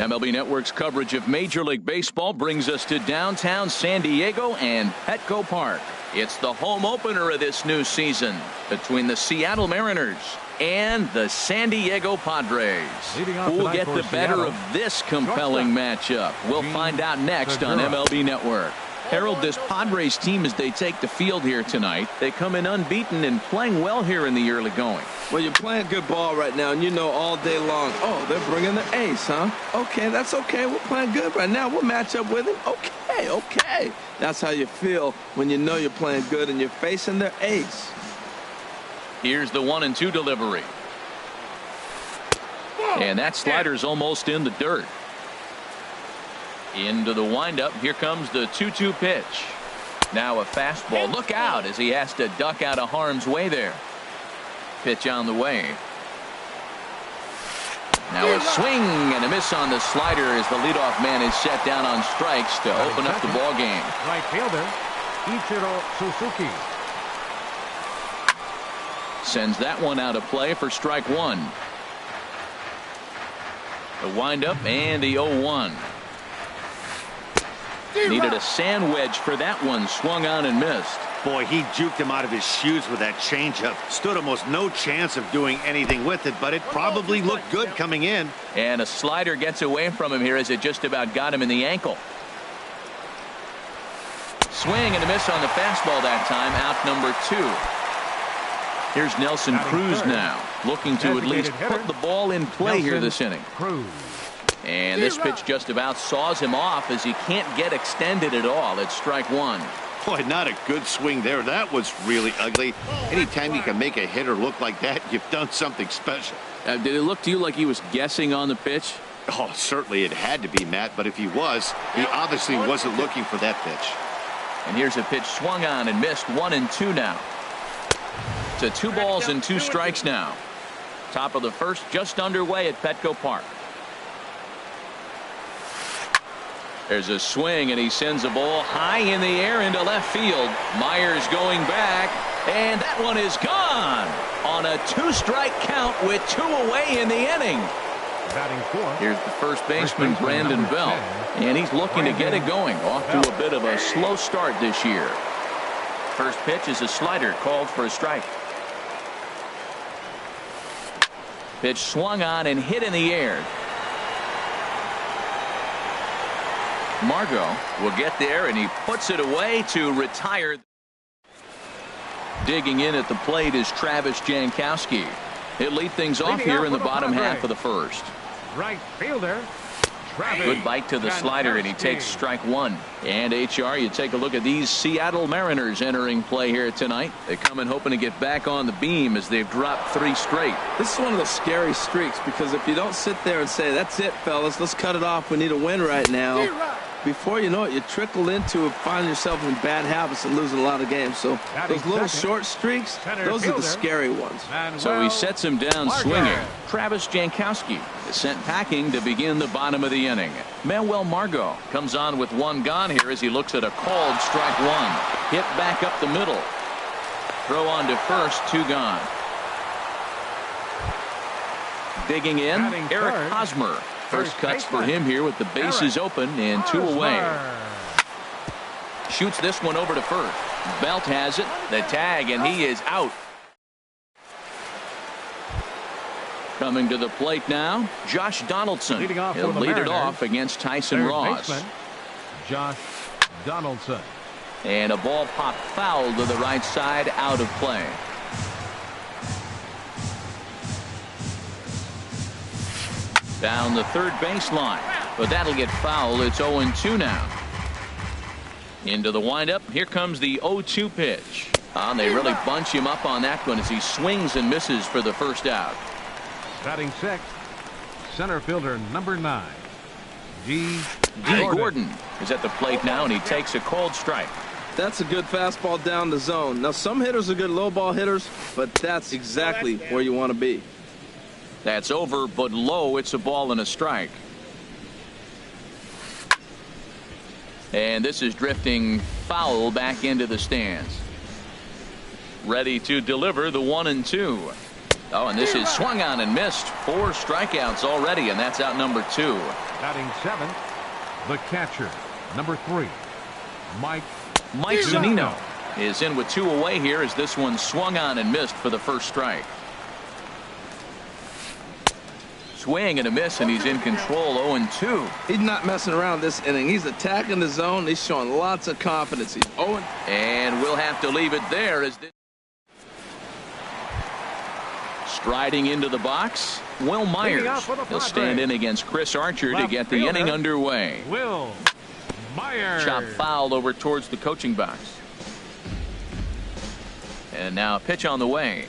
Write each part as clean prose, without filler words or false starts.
MLB Network's coverage of Major League Baseball brings us to downtown San Diego and Petco Park. It's the home opener of this new season between the Seattle Mariners and the San Diego Padres. Who will get the better of this compelling matchup? We'll find out next on MLB Network. Harold, this Padres team, as they take the field here tonight, they come in unbeaten and playing well here in the early going. Well, you're playing good ball right now, and you know all day long, oh, they're bringing the ace, huh? Okay, that's okay. We're playing good right now. We'll match up with him. Okay. That's how you feel when you know you're playing good and you're facing their ace. Here's the 1-2 delivery. And that slider's almost in the dirt. Into the windup. Here comes the 2-2 pitch. Now a fastball. Look out as he has to duck out of harm's way there. Pitch on the way. Now a swing and a miss on the slider as the leadoff man is set down on strikes to open up the ball game. Right fielder Ichiro Suzuki sends that one out of play for strike one. The windup and the 0-1. Needed a sand wedge for that one. Swung on and missed. Boy, he juked him out of his shoes with that changeup. Stood almost no chance of doing anything with it, but it probably looked good coming in. And a slider gets away from him here as it just about got him in the ankle. Swing and a miss on the fastball that time. Out number 2. Here's Nelson Cruz now, looking to at least put the ball in play here this inning. And this pitch just about saws him off as he can't get extended at all. It's strike one. Boy, not a good swing there. That was really ugly. Anytime you can make a hitter look like that, you've done something special. Did it look to you like he was guessing on the pitch? Oh, certainly it had to be, Matt, but if he was, he obviously wasn't looking for that pitch. And here's a pitch swung on and missed. 1-2 now. To 2 balls and 2 strikes now. Top of the first just underway at Petco Park. There's a swing and he sends a ball high in the air into left field. Myers going back and that one is gone on a 2-strike count with 2 away in the inning. Here's the first baseman Brandon Bell, and he's looking to get it going. Off to a bit of a slow start this year. First pitch is a slider called for a strike. Pitch swung on and hit in the air. Margot will get there and he puts it away to retire. Digging in at the plate is Travis Jankowski. He'll lead things off here in the bottom half of the first. Right fielder Good bite to the slider and he takes strike one. And HR, you take a look at these Seattle Mariners entering play here tonight. They come in hoping to get back on the beam as they've dropped 3 straight. This is one of those scary streaks because if you don't sit there and say that's it fellas, let's cut it off, we need a win right now, before you know it, you trickle into finding yourself in bad habits and losing a lot of games. So those little short streaks, those are the scary ones. So he sets him down swinging. Travis Jankowski is sent packing to begin the bottom of the inning. Manuel Margot comes on with 1 gone here as he looks at a called strike 1. Hit back up the middle. Throw on to first, 2 gone. Digging in, Eric Hosmer. First cuts for him here with the bases open and 2 away. Shoots this one over to first. Belt has it. The tag, and he is out. Coming to the plate now, Josh Donaldson. He'll lead it off against Tyson Ross. Josh Donaldson. And a ball popped foul to the right side, out of play. Down the third baseline, but that'll get fouled. It's 0-2 now. Into the windup. Here comes the 0-2 pitch. They really bunch him up on that one as he swings and misses for the first out. Batting 6th, center fielder number 9, D. Gordon is at the plate now, and he takes a called strike. That's a good fastball down the zone. Now, some hitters are good low ball hitters, but that's exactly where you want to be. That's over, but low. It's a ball and a strike. And this is drifting foul back into the stands. Ready to deliver the 1-2. Oh, and this is swung on and missed. 4 strikeouts already, and that's out number 2. Batting 7th, the catcher, number 3, Mike Zunino is in with 2 away here as this one swung on and missed for the first strike. Swing and a miss, and he's in control. 0-2. He's not messing around this inning. He's attacking the zone. He's showing lots of confidence. He's 0. And we'll have to leave it there as this. Striding into the box, Will Myers. He'll stand in against Chris Archer to get the inning underway. Will Myers. Chop foul over towards the coaching box. And now a pitch on the way.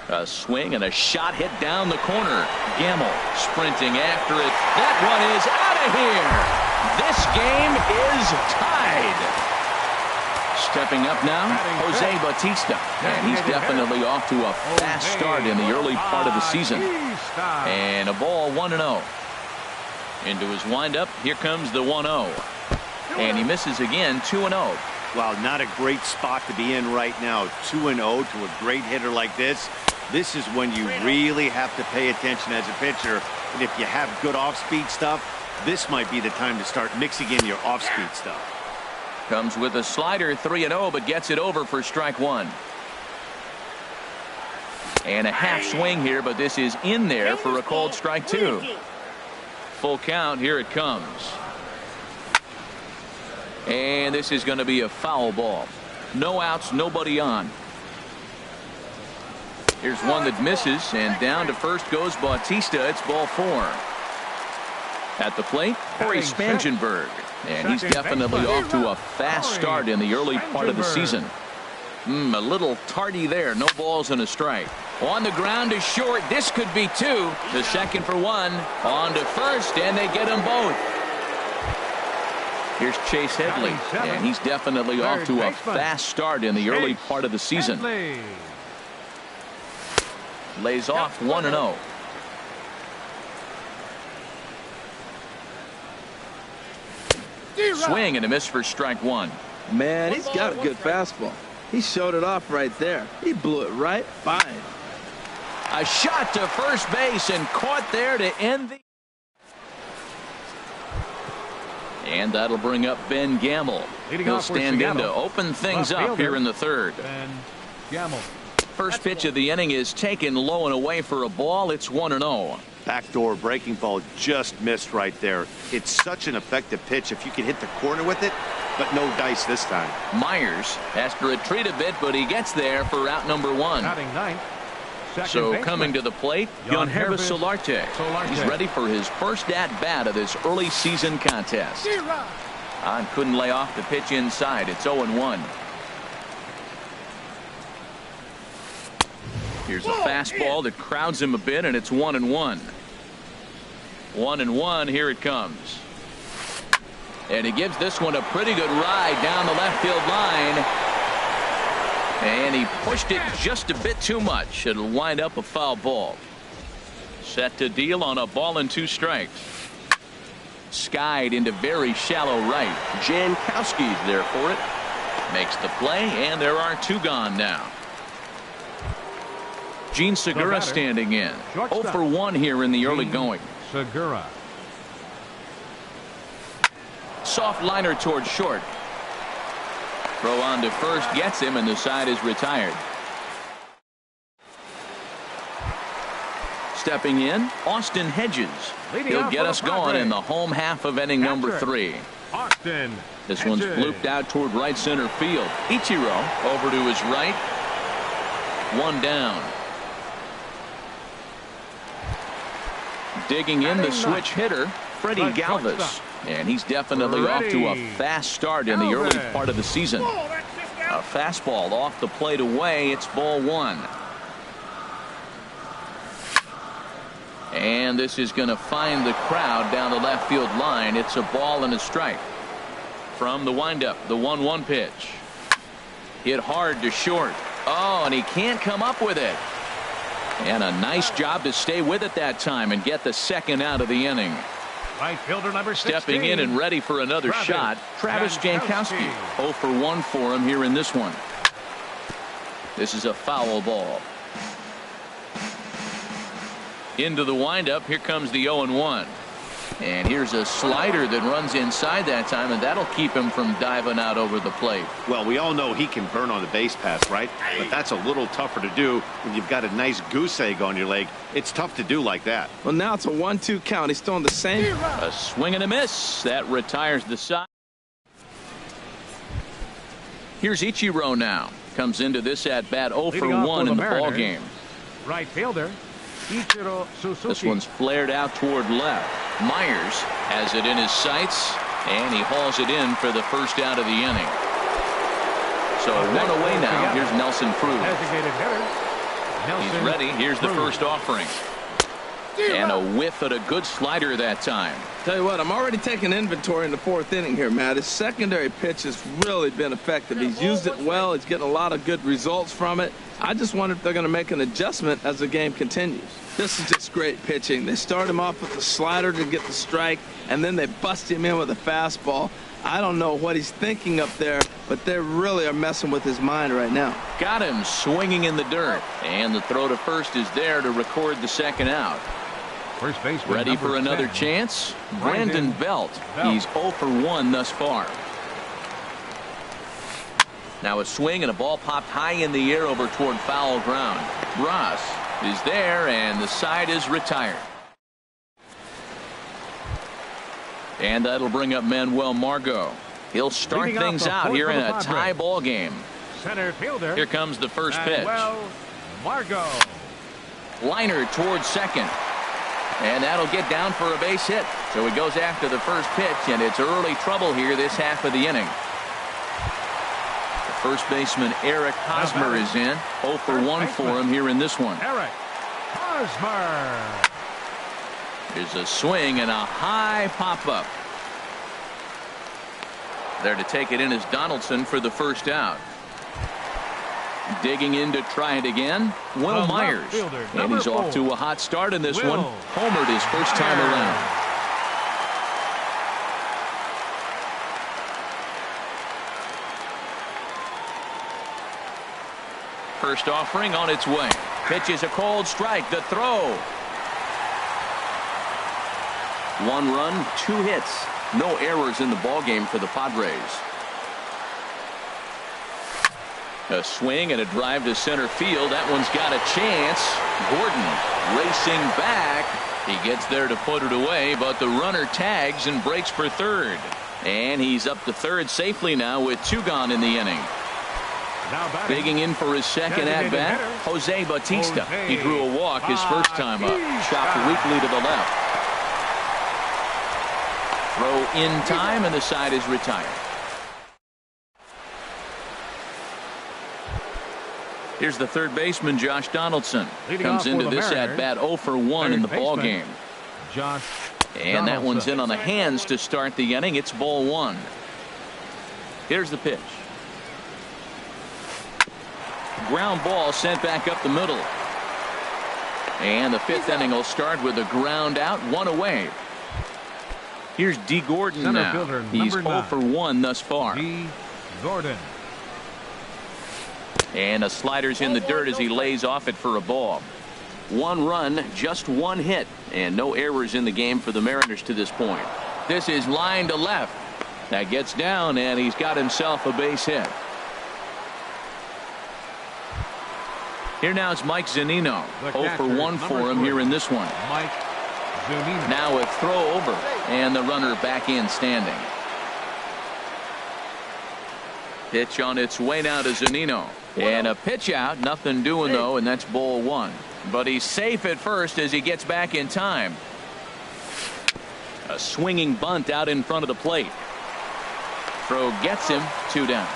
A swing and a shot hit down the corner. Gamble sprinting after it. That one is out of here. This game is tied. Stepping up now, Jose Bautista. And he's definitely off to a fast start in the early part of the season. And a ball 1-0. Into his windup, here comes the 1-0. And he misses again, 2-0. Well, not a great spot to be in right now. 2-0 to a great hitter like this. This is when you really have to pay attention as a pitcher. And if you have good off-speed stuff, this might be the time to start mixing in your off-speed stuff. Comes with a slider, 3-0, but gets it over for strike 1. And a half swing here, but this is in there for a called strike 2. Full count, here it comes. And this is going to be a foul ball. No outs, nobody on. Here's one that misses, and down to first goes Bautista. It's ball 4. At the plate, Corey Spangenberg. And he's definitely off to a fast start in the early part of the season. A little tardy there. No balls and a strike. On the ground to short. This could be 2. The second for 1. On to first, and they get them both. Here's Chase Headley, and he's definitely off to a fast start in the early part of the season. Lays off 1-0. Swing and a miss for strike 1. Man, he's got a good fastball. He showed it off right there. He blew it right fine. A shot to first base and caught there to end the. And that'll bring up Ben Gamble. He'll stand in to open things up here in the third. Ben Gamble. First pitch of the inning is taken low and away for a ball. It's 1-0. Backdoor breaking ball just missed right there. It's such an effective pitch if you can hit the corner with it, but no dice this time. Myers has to retreat a bit, but he gets there for out number 1. Batting 9th. So coming to the plate, Yangervis Solarte. He's ready for his first at-bat of this early season contest. On couldn't lay off the pitch inside. It's 0-1. Here's a fastball that crowds him a bit, and it's 1-1. 1-1. Here it comes. And he gives this one a pretty good ride down the left field line. And he pushed it just a bit too much. It'll wind up a foul ball. Set to deal on a ball and 2 strikes. Skied into very shallow right. Jankowski's there for it. Makes the play, and there are 2 gone now. Gene Segura standing in. 0 for 1 here in the early going. Segura. Soft liner towards short. Throw on to first gets him, and the side is retired. Stepping in, Austin Hedges. He'll get us going in the home half of inning number 3. Austin. This one's blooped out toward right center field. Ichiro over to his right. 1 down. Digging in the switch hitter, Freddie Galvis. And he's definitely off to a fast start in the early part of the season. A fastball off the plate away. It's ball 1. And this is going to find the crowd down the left field line. It's a ball and a strike. From the windup, the 1-1 pitch. Hit hard to short. Oh, and he can't come up with it. And a nice job to stay with it that time and get the second out of the inning. Right fielder number 16. Stepping in and ready for another shot, Travis Jankowski. 0 for 1 for him here in this one. This is a foul ball. Into the windup. Here comes the 0-1. And here's a slider that runs inside that time, and that'll keep him from diving out over the plate. Well, we all know he can burn on the base pass, right? But that's a little tougher to do when you've got a nice goose egg on your leg. It's tough to do like that. Well, now it's a 1-2 count. He's throwing the same. A swing and a miss. That retires the side. Here's Ichiro now. Comes into this at bat 0 for 1 in the ball game. Right fielder, Ichiro Suzuki. This one's flared out toward left. Myers has it in his sights, and he hauls it in for the first out of the inning. So one away now. Here's Nelson Cruz. Designated hitter. He's ready. Here's the first offering. And a whiff at a good slider that time. Tell you what, I'm already taking inventory in the 4th inning here, Matt. His secondary pitch has really been effective. He's used it well. He's getting a lot of good results from it. I just wonder if they're going to make an adjustment as the game continues. This is just great pitching. They start him off with the slider to get the strike, and then they bust him in with a fastball. I don't know what he's thinking up there, but they really are messing with his mind right now. Got him swinging in the dirt. And the throw to first is there to record the second out. First baseman Ready for another 10. chance? Brandon Belt. He's 0 for 1 thus far. Now a swing and a ball popped high in the air over toward foul ground. Ross is there, and the side is retired. And that'll bring up Manuel Margot. He'll start things out here in a tie ball game. Center fielder. Here comes the first pitch. Manuel Margot. Liner towards second. And that'll get down for a base hit. So he goes after the first pitch, and it's early trouble here this half of the inning. The first baseman Eric Hosmer is in. 0 for 1 for him here in this one. Eric Hosmer. There's a swing and a high pop-up. There to take it in is Donaldson for the first out. Digging in to try it again, Will Myers. And he's off to a hot start in this one. Homered his first time around. First offering on its way. Pitch is a cold strike. The throw. 1 run, 2 hits. No errors in the ballgame for the Padres. A swing and a drive to center field. That one's got a chance. Gordon racing back. He gets there to put it away, but the runner tags and breaks for third. And he's up to third safely now with 2 gone in the inning. Digging in for his second at-bat, Jose Bautista. He drew a walk his first time up. Chopped weakly to the left. Throw in time, and the side is retired. Here's the third baseman, Josh Donaldson. Comes into this at-bat 0 for 1 in the ball game. And that one's in on the hands to start the inning. It's ball 1. Here's the pitch. Ground ball sent back up the middle. And the 5th inning will start with a ground out, 1 away. Here's D. Gordon now. He's 0 for 1 thus far. D. Gordon. And a slider's in the dirt as he lays off it for a ball. 1 run, just 1 hit, and no errors in the game for the Mariners to this point. This is line to left. That gets down, and he's got himself a base hit. Here now is Mike Zunino. 0 for 1 for him here in this one. Mike Zunino. Now a throw over, and the runner back in standing. Pitch on its way now to Zunino. And a pitch out, nothing doing though, and that's ball 1. But he's safe at first as he gets back in time. A swinging bunt out in front of the plate. Throw gets him, 2 down.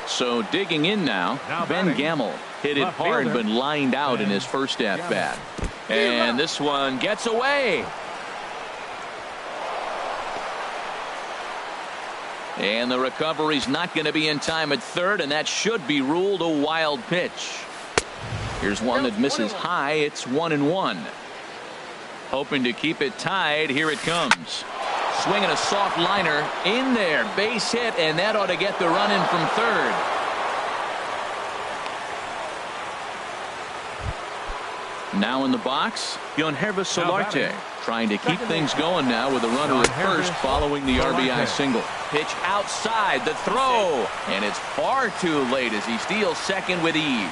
So digging in now Ben Gamel hit it hard but lined out in his first at-bat. And this one gets away. And the recovery's not going to be in time at third, and that should be ruled a wild pitch. Here's one that misses high. It's 1-1. Hoping to keep it tied. Here it comes. Swinging a soft liner in there. Base hit, and that ought to get the run in from third. Now in the box, Yonhervis Solarte trying to keep things going now with a runner at first following the RBI single. Pitch outside, the throw, and it's far too late as he steals second with ease.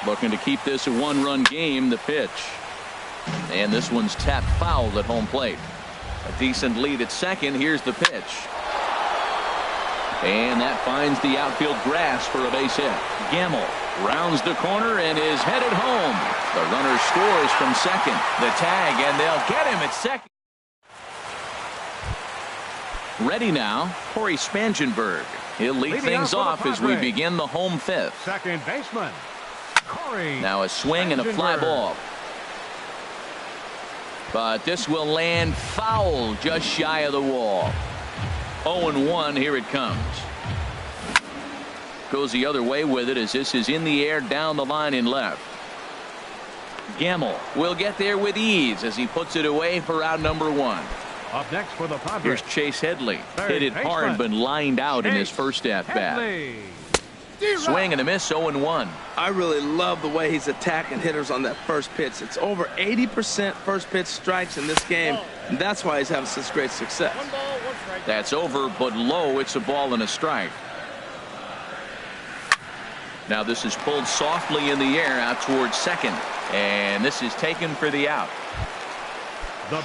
Looking to keep this a one-run game, the pitch. And this one's tapped foul at home plate. A decent lead at second. Here's the pitch. And that finds the outfield grass for a base hit. Gamble rounds the corner and is headed home. The runner scores from second. The tag, and they'll get him at second. Ready now, Corey Spangenberg. He'll lead things off as we begin the home fifth. Second baseman, Corey. Now a swing and a fly ball. But this will land foul just shy of the wall. 0-1, here it comes. Goes the other way with it as this is in the air down the line in left. Gamble will get there with ease as he puts it away for out number one. Up next for the Padres. Here's Chase Headley. Hit it hard but lined out in his first at bat. Swing and a miss. 0-1. I really love the way he's attacking hitters on that first pitch. It's over 80% first pitch strikes in this game, and that's why he's having such great success. That's over but low. It's a ball and a strike. Now this is pulled softly in the air out towards second, and this is taken for the out.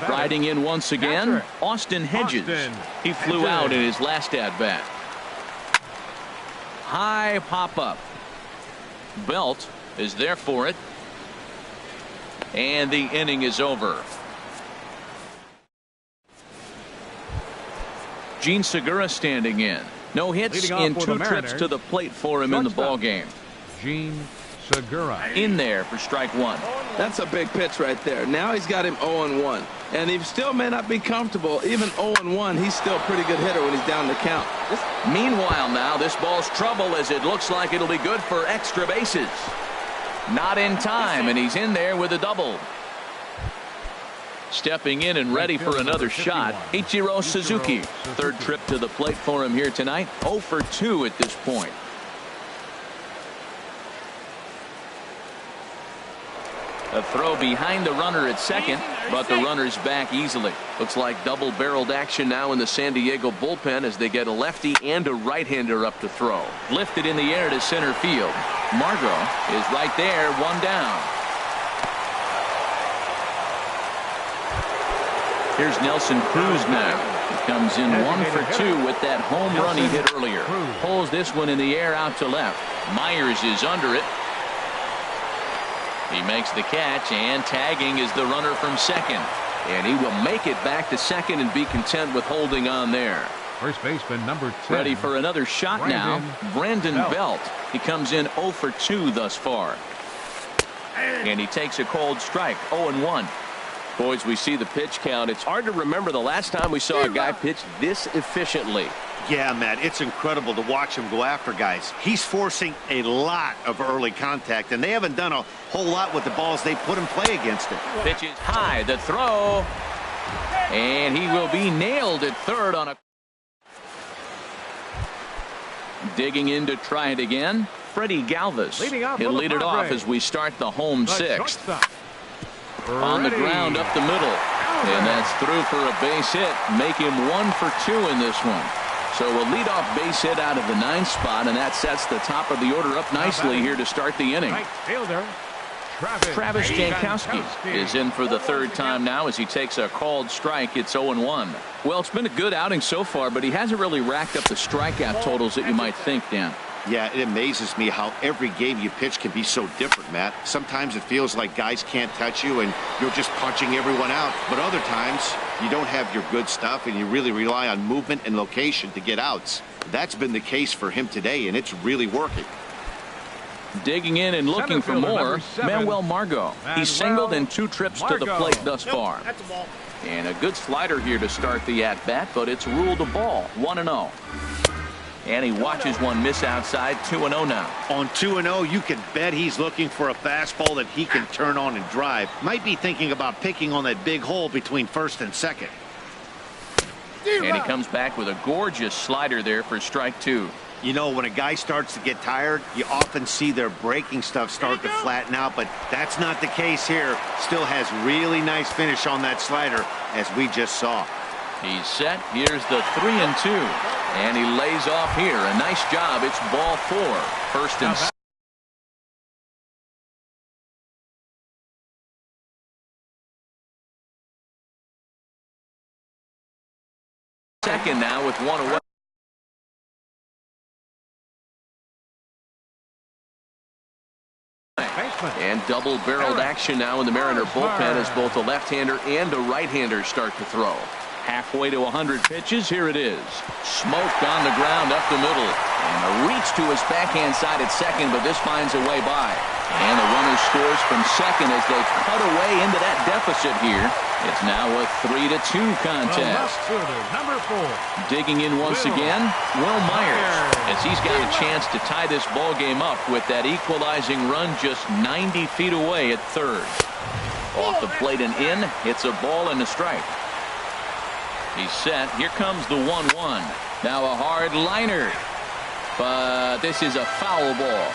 Riding in once again, Austin Hedges. He flew out in his last at bat. High pop up. Belt is there for it, and the inning is over. Gene Segura standing in. No hits in 2 trips to the plate for him in the ball game. Gene Segura in there for strike one. That's a big pitch right there. Now he's got him 0-1, and he still may not be comfortable. Even 0-1, he's still a pretty good hitter when he's down the count. Meanwhile, now this ball's trouble as it looks like it'll be good for extra bases. Not in time, and he's in there with a double. Stepping in and ready for another shot, Ichiro Suzuki. Third trip to the plate for him here tonight. 0 for 2 at this point. A throw behind the runner at second, but the runner's back easily. Looks like double-barreled action now in the San Diego bullpen as they get a lefty and a right-hander up to throw. Lifted in the air to center field. Margot is right there, one down. Here's Nelson Cruz now. He comes in 1 for 2 with that home run he hit earlier. Pulls this one in the air out to left. Myers is under it. He makes the catch, and tagging is the runner from second. And he will make it back to second and be content with holding on there. First baseman number 10. Ready for another shot now. Brandon Belt. He comes in 0 for 2 thus far. And he takes a cold strike. 0-1. Boys, we see the pitch count. It's hard to remember the last time we saw a guy pitch this efficiently. Yeah, Matt, it's incredible to watch him go after guys. He's forcing a lot of early contact, and they haven't done a whole lot with the balls they put in play against him. Pitch is high, the throw, and he will be nailed at third on a... Digging in to try it again, Freddie Galvis. He'll lead it off as we start the home sixth. On the ground up the middle, and that's through for a base hit. Make him 1 for 2 in this one. So a leadoff base hit out of the 9th spot, and that sets the top of the order up nicely here to start the inning. Travis Jankowski is in for the third time now as he takes a called strike. It's 0-1. Well, it's been a good outing so far, but he hasn't really racked up the strikeout totals that you might think, Dan. Yeah, it amazes me how every game you pitch can be so different, Matt. Sometimes it feels like guys can't touch you and you're just punching everyone out. But other times you don't have your good stuff and you really rely on movement and location to get outs. That's been the case for him today, and it's really working. Digging in and looking for more, Manuel Margot. He's singled in 2 trips to the plate thus far. And a good slider here to start the at-bat, but it's ruled a ball. 1-0. And he watches one miss outside. 2-0 now. On 2-0, you can bet he's looking for a fastball that he can turn on and drive. Might be thinking about picking on that big hole between first and second. And he comes back with a gorgeous slider there for strike 2. You know, when a guy starts to get tired, you often see their breaking stuff start to flatten out, but that's not the case here. Still has really nice finish on that slider, as we just saw. He's set. Here's the 3-2. And he lays off here. A nice job. It's ball 4. First and second now with one away. And double-barreled action now in the Mariner bullpen as both a left-hander and a right-hander start to throw. Halfway to 100 pitches. Here it is. Smoked on the ground up the middle. And a reach to his backhand side at second, but this finds a way by. And the runner scores from second as they cut away into that deficit here. It's now a 3-2 contest. Number 4. Digging in once again, Will Myers, as he's got a chance to tie this ball game up with that equalizing run just 90 feet away at third. Off the plate and in, it's a ball and a strike. He's set. Here comes the 1-1. Now a hard liner, but this is a foul ball.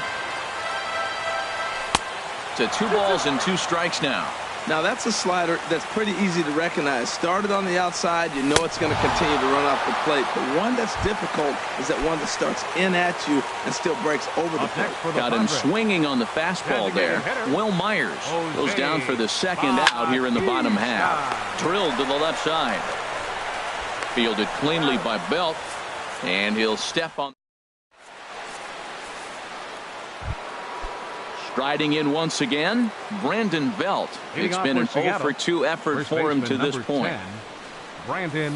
So 2 balls and 2 strikes now. Now that's a slider that's pretty easy to recognize. Started on the outside, you know it's going to continue to run off the plate. The one that's difficult is that one that starts in at you and still breaks over the plate. Got him swinging on the fastball there. Will Myers goes down for the second out here in the bottom half. Drilled to the left side. Fielded cleanly by Belt, and he'll step on. Striding in once again, Brandon Belt. It's been an 0-for-2 effort for him to this point. Brandon.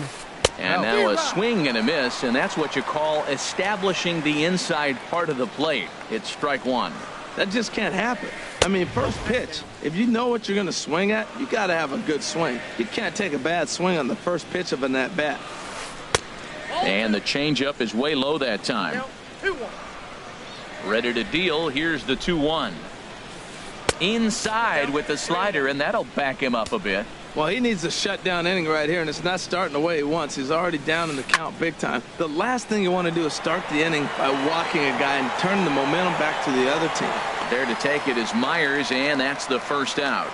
And now a swing and a miss, and that's what you call establishing the inside part of the plate. It's strike 1. That just can't happen. I mean, first pitch, if you know what you're going to swing at, you got to have a good swing. You can't take a bad swing on the first pitch of an at-bat. And the changeup is way low that time. Ready to deal. Here's the 2-1. Inside with the slider, and that'll back him up a bit. Well, he needs a shutdown inning right here, and it's not starting the way he wants. He's already down in the count big time. The last thing you want to do is start the inning by walking a guy and turning the momentum back to the other team. There to take it is Myers, and that's the first out.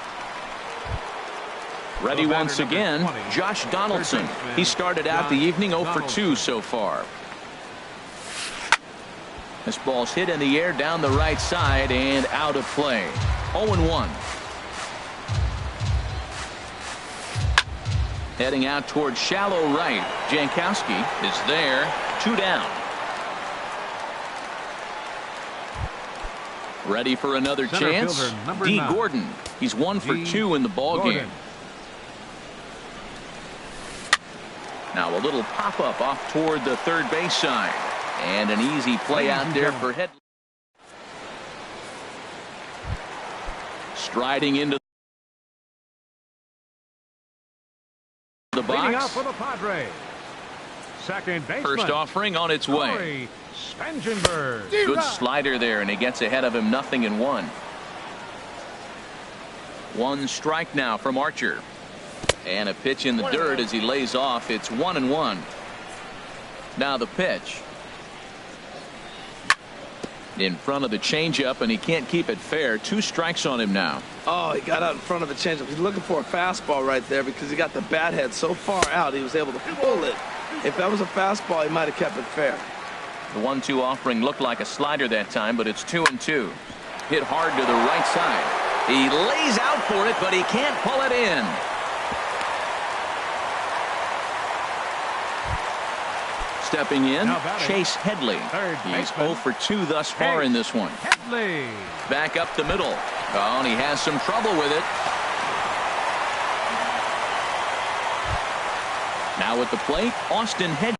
Ready once again, Josh Donaldson. He started out the evening 0-for-2 so far. This ball's hit in the air down the right side and out of play. 0-1. Heading out towards shallow right. Jankowski is there. 2 down. Ready for another chance. D. Gordon. He's 1-for-2 in the ball game. Now a little pop-up off toward the third base side. And an easy play out there for Head. Striding into the box. For the Padres. Second baseman. First offering on its way. Spangenberg. Good slider there, and he gets ahead of him 0-1. 1 strike now from Archer. And a pitch in the dirt as he lays off. It's 1-1. Now the pitch. In front of the changeup, and he can't keep it fair. 2 strikes on him now. Oh, he got out in front of a changeup. He's looking for a fastball right there because he got the bat head so far out he was able to pull it. If that was a fastball, he might have kept it fair. The 1-2 offering looked like a slider that time, but it's 2-2. Hit hard to the right side. He lays out for it, but he can't pull it in. Stepping in, Chase Headley. He's 0-for-2 thus far in this one. Headley. Back up the middle. Oh, and he has some trouble with it. Now at the plate, Austin Hedges.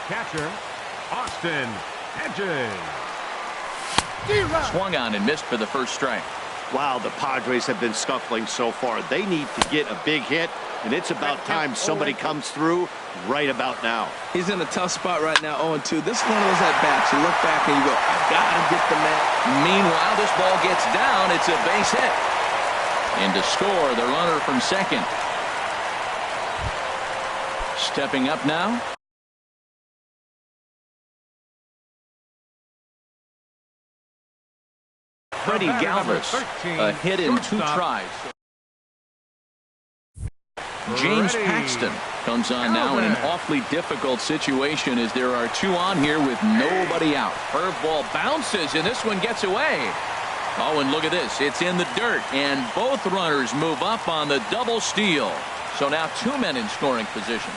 Catcher, Austin Hedges. Swung on and missed for the first strike. Wow, the Padres have been scuffling so far. They need to get a big hit, and it's about time somebody comes through right about now. He's in a tough spot right now, 0-2. This is one of those at-bats. You look back and you go, I gotta get the man. Meanwhile, this ball gets down. It's a base hit. And to score, the runner from second. Stepping up now, Freddie Galvis, a hit in 2 tries. James Paxton comes on now in an awfully difficult situation as there are 2 on here with nobody out. Curveball bounces, and this one gets away. Oh, and look at this. It's in the dirt, and both runners move up on the double steal. So now 2 men in scoring position.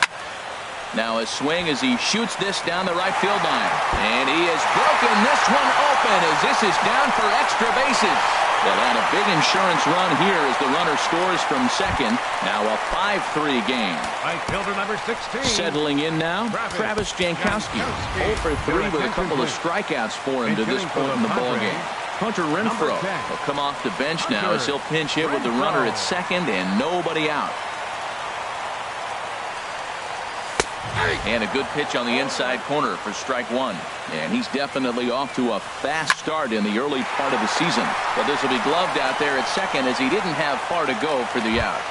Now a swing as he shoots this down the right field line. And he has broken this one open as this is down for extra bases. They'll add a big insurance run here as the runner scores from second. Now a 5-3 game. Right fielder number 16. Settling in now, Travis Jankowski. 0 for 3 with a couple of strikeouts for him to this point in the ballgame. Hunter Renfroe will come off the bench now as he'll pinch hit with the runner at second and nobody out. And a good pitch on the inside corner for strike 1. And he's definitely off to a fast start in the early part of the season. But this will be gloved out there at second as he didn't have far to go for the out.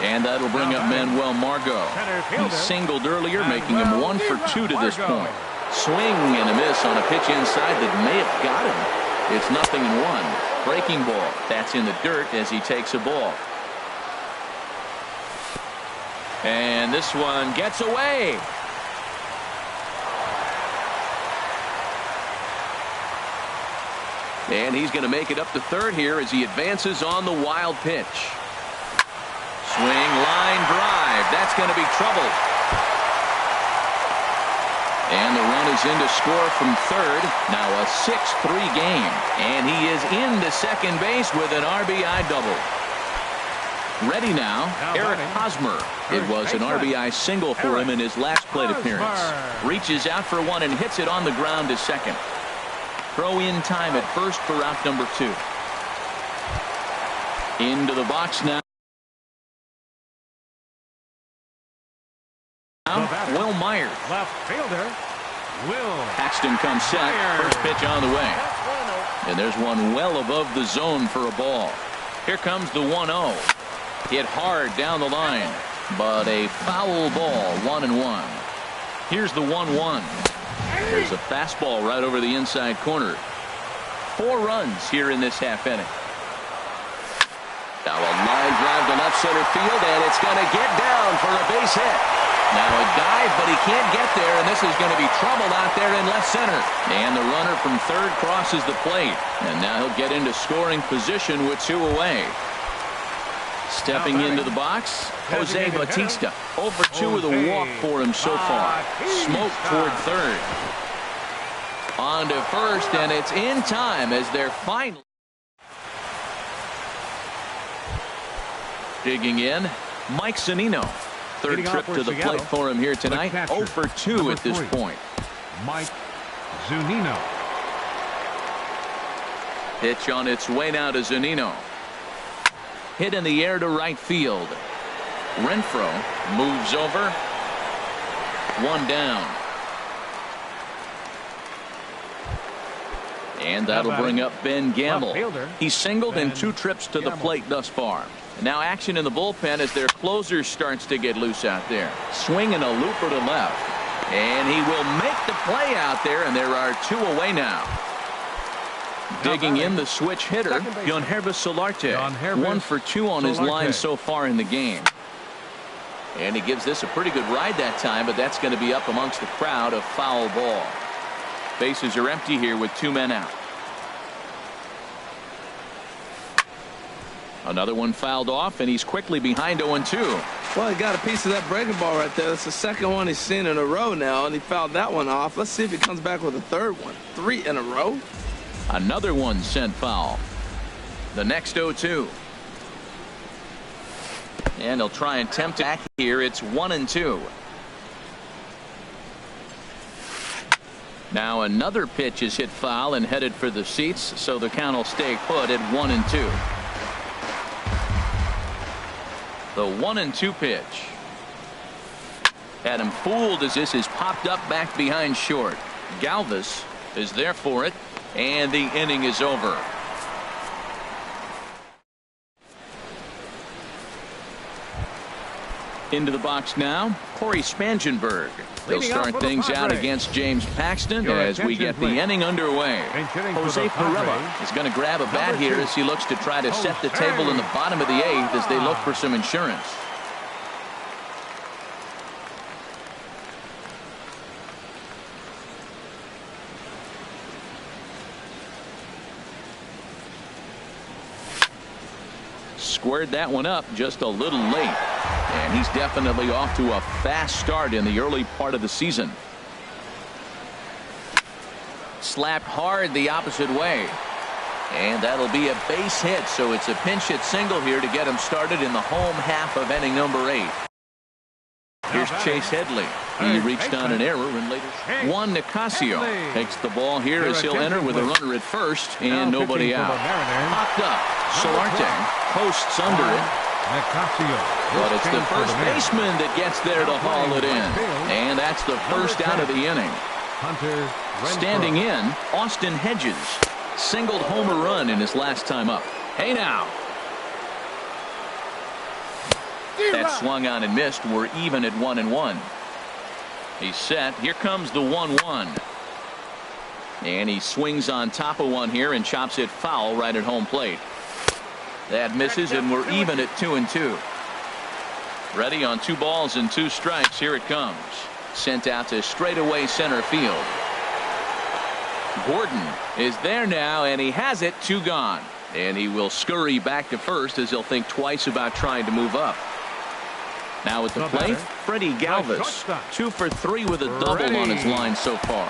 And that'll bring up Manuel Margot. He singled earlier, making him 1 for 2 to this point. Swing and a miss on a pitch inside that may have got him. It's 0-1. Breaking ball. That's in the dirt as he takes a ball. And this one gets away. And he's going to make it up to third here as he advances on the wild pitch. Swing, line drive. That's going to be trouble. And the run is in to score from third. Now a 6-3 game. And he is into second base with an RBI double. Ready now, Eric Hosmer. It was an RBI single for him in his last plate appearance. Reaches out for one and hits it on the ground to second. Throw in time at first for out number 2. Into the box now. Will Myers. Left fielder. Will. Paxton comes set. First pitch on the way. And there's one well above the zone for a ball. Here comes the 1-0. Hit hard down the line, but a foul ball, 1-1. Here's the 1-1. There's a fastball right over the inside corner. 4 runs here in this half inning. Now a line drive to left center field, and it's going to get down for a base hit. Now a dive, but he can't get there, and this is going to be trouble out there in left center. And the runner from third crosses the plate, and now he'll get into scoring position with 2 away. Stepping into the box, Jose Bautista. 0 for 2 with a walk for him so far. Smoke toward third. On to first, and it's in time as they're finally digging in. Mike Zunino. Third trip to the plate for him here tonight. 0 for 2 at this point. Mike Zunino. Pitch on its way now to Zunino. Hit in the air to right field. Renfroe moves over. 1 down. And that'll bring up Ben Gamble. He's singled in 2 trips to the plate thus far. And now action in the bullpen as their closer starts to get loose out there. Swinging a looper to left. And he will make the play out there, and there are 2 away now. Digging in the switch hitter, Yonhervis Solarte. 1 for 2 on his line so far in the game. And he gives this a pretty good ride that time, but that's going to be up amongst the crowd. A foul ball. Bases are empty here with 2 men out. Another one fouled off, and he's quickly behind 0-2. Well, he got a piece of that breaking ball right there. That's the second one he's seen in a row now, and he fouled that one off. Let's see if he comes back with a third one. 3 in a row. Another one sent foul. The next 0-2. And he'll try and tempt back here. It's 1-2. Now another pitch is hit foul and headed for the seats, so the count will stay put at 1-2. The 1-2 pitch. Had him fooled as this is popped up back behind short. Galvis is there for it, and the inning is over. Into the box now, Corey Spangenberg. He'll Leading off start for the things out Padres. against James Paxton Your as we attention, get the please. inning underway. Pinch hitting for Jose the Pirela Padres. is going to grab a bat Number here 2. as he looks to try to set the table in the bottom of the 8th as they look for some insurance. Squared that one up just a little late. And he's definitely off to a fast start in the early part of the season. Slapped hard the opposite way. And that'll be a base hit, so it's a pinch hit single here to get him started in the home half of inning number 8. Here's Chase Headley. He reached on an error and later Juan Nicasio takes the ball here as he'll enter with a runner at first and nobody out. Popped up. Solarte posts under it. But it's the first baseman that gets there to haul it in. And that's the first out of the inning. Standing in, Austin Hedges singled home a run in his last time up. Hey now. That swung on and missed. We're even at 1-1. He's set. Here comes the 1-1. And he swings on top of one here and chops it foul right at home plate. That misses, and we're even at 2-2. Ready on 2 balls and 2 strikes. Here it comes. Sent out to straightaway center field. Gordon is there now, and he has it. 2 gone. And he will scurry back to first as he'll think twice about trying to move up. Now at the plate, Freddie Galvis. 2 for 3 with a double on his line so far.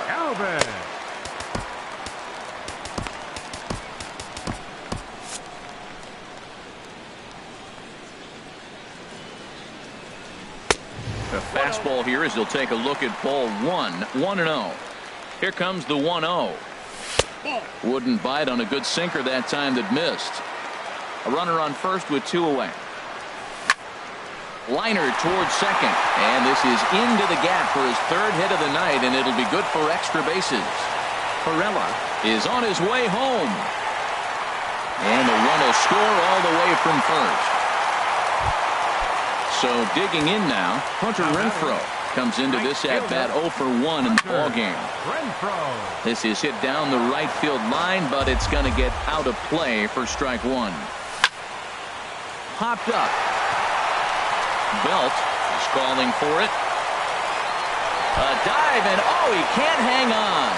The fastball here as he'll take a look at ball 1. 1-0. Here comes the 1-0. Wouldn't bite on a good sinker that time that missed. A runner on first with 2 away. Liner towards second, and this is into the gap for his 3rd hit of the night, and it'll be good for extra bases. Pirela is on his way home, and the run will score all the way from first. So digging in now, Hunter Renfroe comes into this at bat 0 for 1 in the ball game. This is hit down the right field line, but it's going to get out of play for strike 1. Popped up. Belt is calling for it. A dive, and oh, he can't hang on.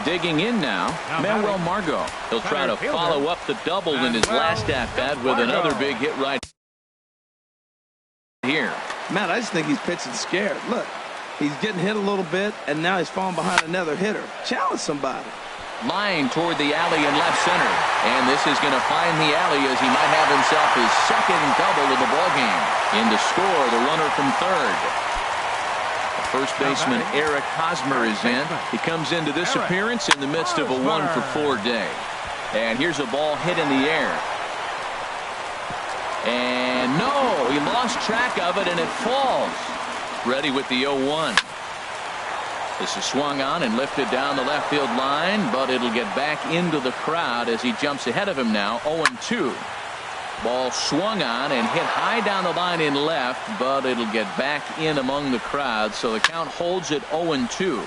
Digging in now, Manuel Margot. He'll try to follow up the double in his last at-bat with another big hit right here. Matt, I just think he's pitching scared. Look, he's getting hit a little bit, and now he's falling behind another hitter. Challenge somebody. Line toward the alley in left center. And this is going to find the alley as he might have himself his 2nd double of the ballgame. In to score, the runner from 3rd. First baseman Eric Hosmer is in. He comes into this appearance in the midst of a 1 for 4 day. And here's a ball hit in the air. And no, he lost track of it and it falls. Ready with the 0-1. This is swung on and lifted down the left field line, but it'll get back into the crowd as he jumps ahead of him now. 0-2. Ball swung on and hit high down the line in left, but it'll get back in among the crowd, so the count holds at 0-2.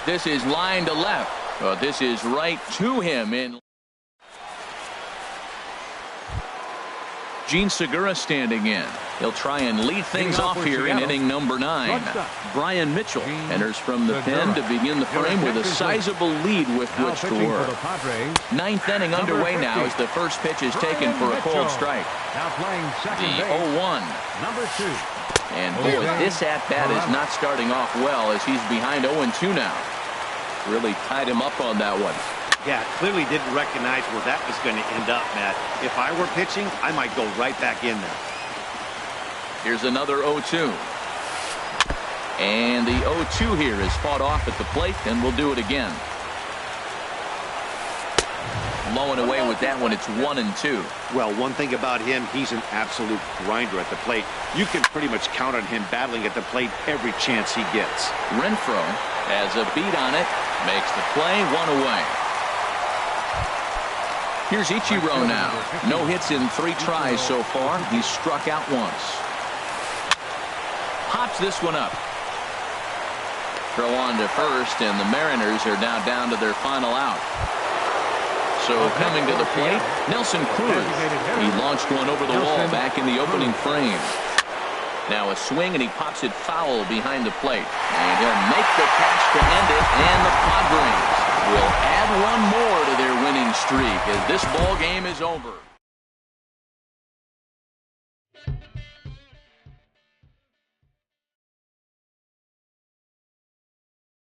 This is line to left, but this is right to him in. Gene Segura standing in. He'll try and lead things off here in inning number 9. Brian Mitchell enters from the pen to begin the frame with a sizable lead with which to work. 9th inning underway now as the first pitch is taken for a cold strike. The 0-1. And boy, this at-bat is not starting off well as he's behind 0-2 now. Really tied him up on that one. Yeah, clearly didn't recognize where that was going to end up, Matt. If I were pitching, I might go right back in there. Here's another 0-2. And the 0-2 here is fought off at the plate, and we'll do it again. blowing away with that one. It's 1-2. Well, one thing about him, he's an absolute grinder at the plate. You can pretty much count on him battling at the plate every chance he gets. Renfroe has a beat on it, makes the play, 1 away. Here's Ichiro now. No hits in 3 tries so far. He's struck out once. Pops this one up. Throw on to first, and the Mariners are now down to their final out. So coming to the plate, Nelson Cruz. He launched one over the wall back in the opening frame. Now a swing, and he pops it foul behind the plate. And he'll make the catch to end it, and the Padres will add one more to their winning streak as this ball game is over.